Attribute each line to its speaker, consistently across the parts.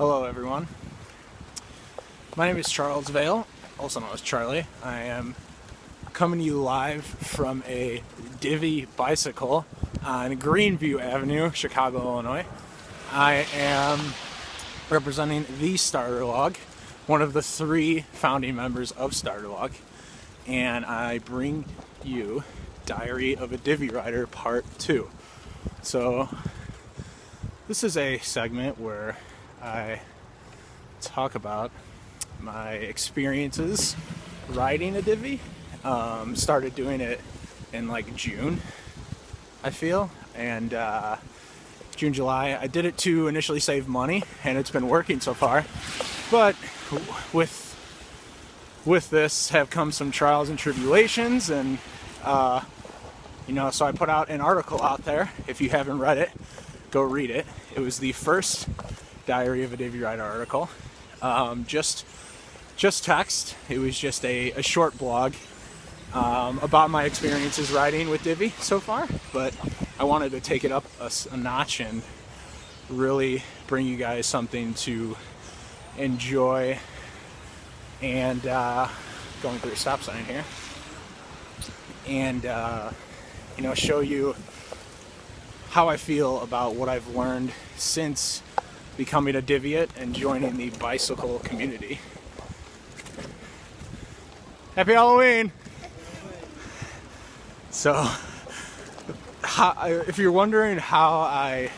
Speaker 1: Hello everyone. My name is Charley Vail, also known as Charlie. I am coming to you live from a Divvy bicycle on Greenview Avenue, Chicago, Illinois. I am representing the Starter Log, one of the 3 founding members of Starter Log, and I bring you Diary of a Divvy Rider Part 2. So this is a segment where I talk about my experiences riding a divvy. Started doing it in like June, I feel, and June, July. I did it to initially save money, and it's been working so far. But with this have come some trials and tribulations, and so I put out an article out there. If you haven't read it, go read it. It was the first Diary of a Divvy Rider article. Just text. It was just a short blog about my experiences riding with Divvy so far, but I wanted to take it up a notch and really bring you guys something to enjoy. And going through a stop sign here, and show you how I feel about what I've learned since becoming a Divvyite and joining the bicycle community. Happy Halloween! So, if you're wondering how I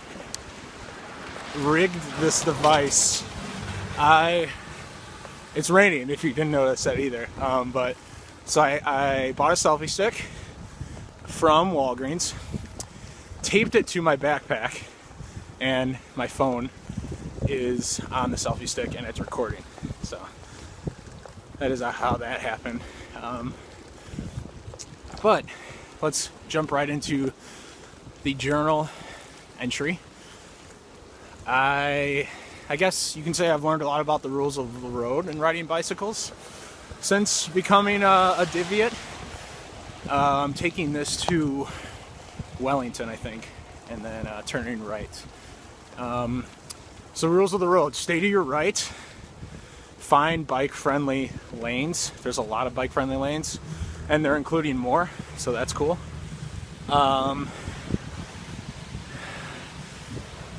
Speaker 1: rigged this device, it's raining, if you didn't notice that either. So I bought a selfie stick from Walgreens, taped it to my backpack, and my phone is on the selfie stick and it's recording. So that is how that happened. But let's jump right into the journal entry. I guess you can say I've learned a lot about the rules of the road and riding bicycles since becoming a Divvyite. I'm taking this to Wellington, I think, and then turning right. So rules of the road: stay to your right, find bike-friendly lanes. There's a lot of bike-friendly lanes, and they're including more, so that's cool.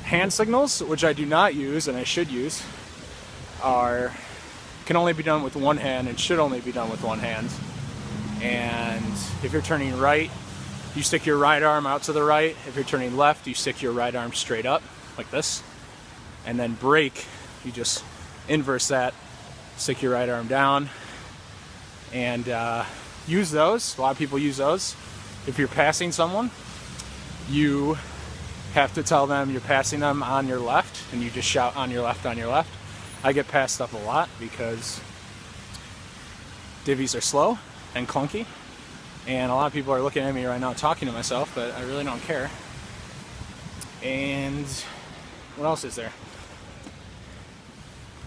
Speaker 1: Hand signals, which I do not use and I should use, can only be done with one hand and should only be done with one hand. And if you're turning right, you stick your right arm out to the right. If you're turning left, you stick your right arm straight up like this. And then brake, you just inverse that, stick your right arm down, and use those. A lot of people use those. If you're passing someone, you have to tell them you're passing them on your left, and you just shout on your left, on your left. I get passed up a lot because divvies are slow and clunky, and a lot of people are looking at me right now talking to myself, but I really don't care. And what else is there?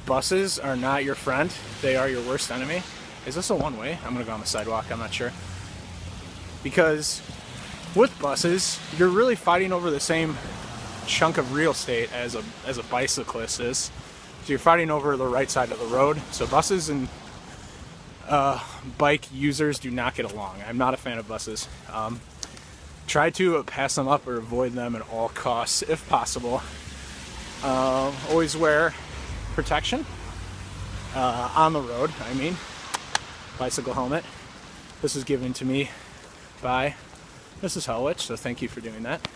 Speaker 1: Buses are not your friend. They are your worst enemy. Is this a one-way? I'm gonna go on the sidewalk, I'm not sure. Because with buses, you're really fighting over the same chunk of real estate as a bicyclist is. So you're fighting over the right side of the road. So buses and bike users do not get along. I'm not a fan of buses. Try to pass them up or avoid them at all costs if possible. Always wear protection on the road. I mean, bicycle helmet. This was given to me by Mrs. Helwich, so thank you for doing that.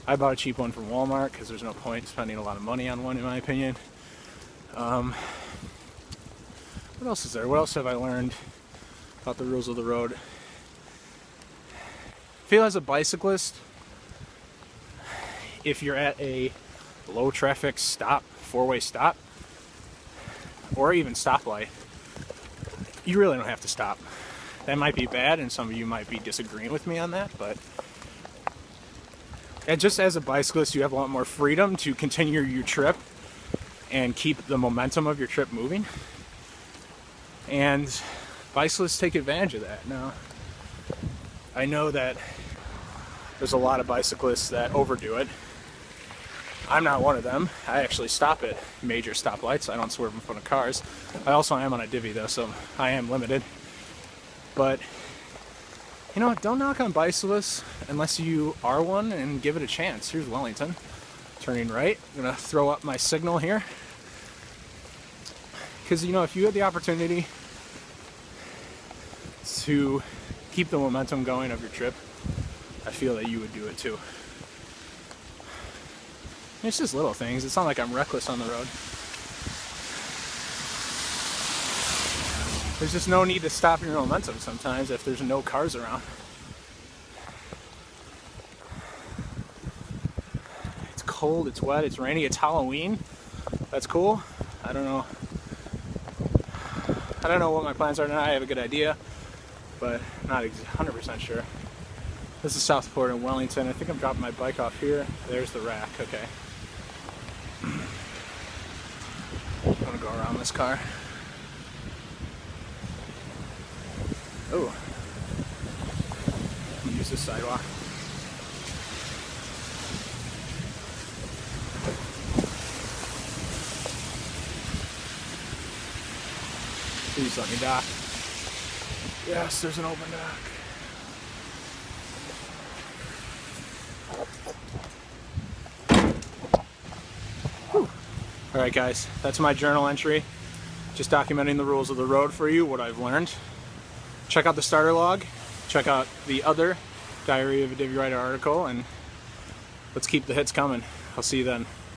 Speaker 1: I bought a cheap one from Walmart because there's no point spending a lot of money on one, in my opinion. What else is there? What else have I learned about the rules of the road? I feel as a bicyclist, if you're at a low traffic stop, 4-way stop, or even stoplight, you really don't have to stop. That might be bad, and some of you might be disagreeing with me on that, but just as a bicyclist, you have a lot more freedom to continue your trip and keep the momentum of your trip moving. And bicyclists take advantage of that. Now, I know that there's a lot of bicyclists that overdo it I'm not one of them. I actually stop at major stoplights. I don't swerve in front of cars. I also am on a divvy though, so I am limited. But, you know, don't knock on bicyclists unless you are one, and give it a chance. Here's Wellington, turning right. I'm gonna throw up my signal here. Because, you know, if you had the opportunity to keep the momentum going of your trip, I feel that you would do it too. It's just little things. It's not like I'm reckless on the road. There's just no need to stop your momentum sometimes if there's no cars around. It's cold, it's wet, it's rainy, it's Halloween. That's cool. I don't know what my plans are tonight. I have a good idea, but not 100% sure. This is Southport in Wellington. I think I'm dropping my bike off here. There's the rack, okay. I'm gonna go around this car. Oh, I'm gonna use this sidewalk. Please let me dock. Yes, there's an open dock. Alright guys, that's my journal entry. Just documenting the rules of the road for you, what I've learned. Check out the starter log, check out the other Diary of a Divvy Rider article, and let's keep the hits coming. I'll see you then.